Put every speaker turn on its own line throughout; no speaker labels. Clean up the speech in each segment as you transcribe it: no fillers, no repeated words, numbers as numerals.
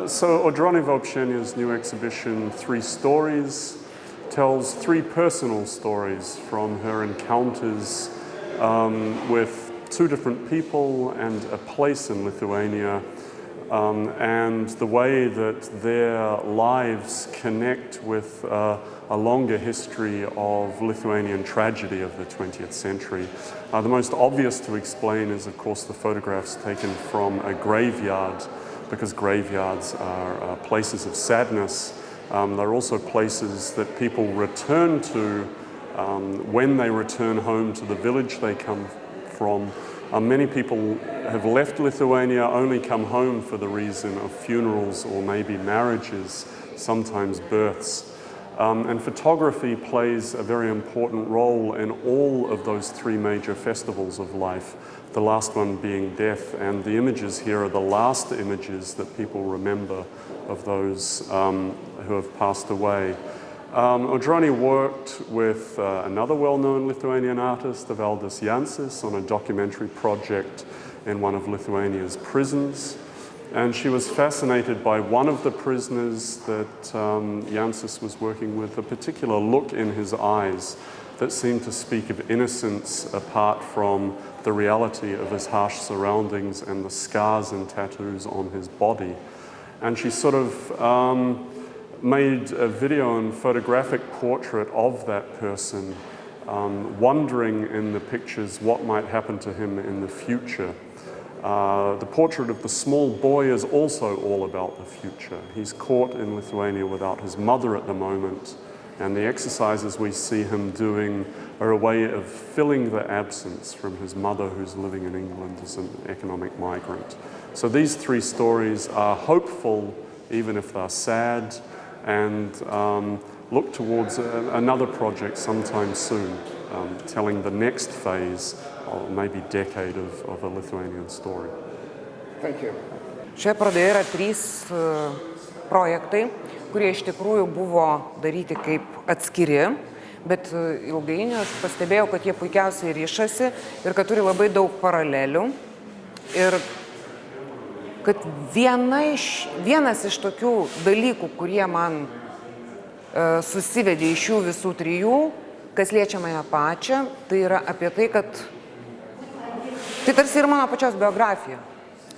So Audroni Vobshenia's new exhibition, Three Stories, tells three personal stories from her encounters with two different people and a place in Lithuania, and the way that their lives connect with a longer history of Lithuanian tragedy of the 20th century. The most obvious to explain is, of course, the photographs taken from a graveyard, because graveyards are places of sadness. They're also places that people return to when they return home to the village they come from. Many people have left Lithuania, only come home for the reason of funerals or maybe marriages, sometimes births. And photography plays a very important role in all of those three major festivals of life, the last one being death, and the images here are the last images that people remember of those who have passed away. Audroni worked with another well-known Lithuanian artist, Valdis Jancis, on a documentary project in one of Lithuania's prisons. And she was fascinated by one of the prisoners that Jancis was working with, a particular look in his eyes that seemed to speak of innocence apart from the reality of his harsh surroundings and the scars and tattoos on his body. And she sort of made a video and photographic portrait of that person, wondering in the pictures what might happen to him in the future. The portrait of the small boy is also all about the future. He's caught in Lithuania without his mother at the moment, and the exercises we see him doing are a way of filling the absence from his mother, who's living in England as an economic migrant. So these three stories are hopeful, even if they're sad, and look towards another project sometime soon, telling the next phase, or maybe decade of a Lithuanian story.
Thank you. Šioje parodoje yra trys projektai, kurie iš tikrųjų buvo daryti kaip atskiri, bet ilgainiui aš pastebėjau, kad jie puikiausiai rišasi ir kad turi labai daug paralelių. Ir kad vienas iš tokių dalykų, kurie man susivedė iš jų visų trijų, kas liečia mane pačią, tai yra apie tai, kad tai tarsi ir mano pačios biografija.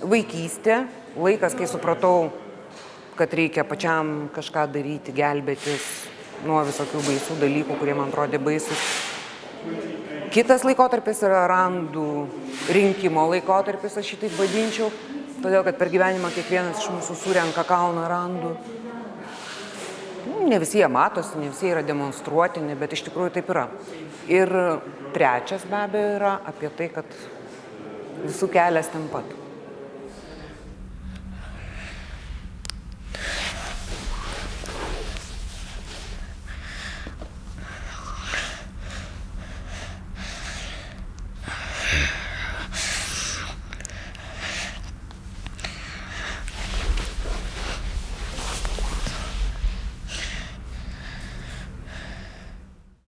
Vaikystė, laikas, kai supratau, kad reikia pačiam kažką daryti, gelbėtis nuo visokių baisių dalykų, kurie man atrodė baisus. Kitas laikotarpis yra randų rinkimo laikotarpis, aš šitaip vadinčiau, todėl kad per gyvenimą kiekvienas iš mūsų surenka kalną randų. Ne visi jie matosi, ne visi yra demonstruotini, bet iš tikrųjų taip yra. Ir trečias be abejo yra apie tai, kad visų kelias ten pat.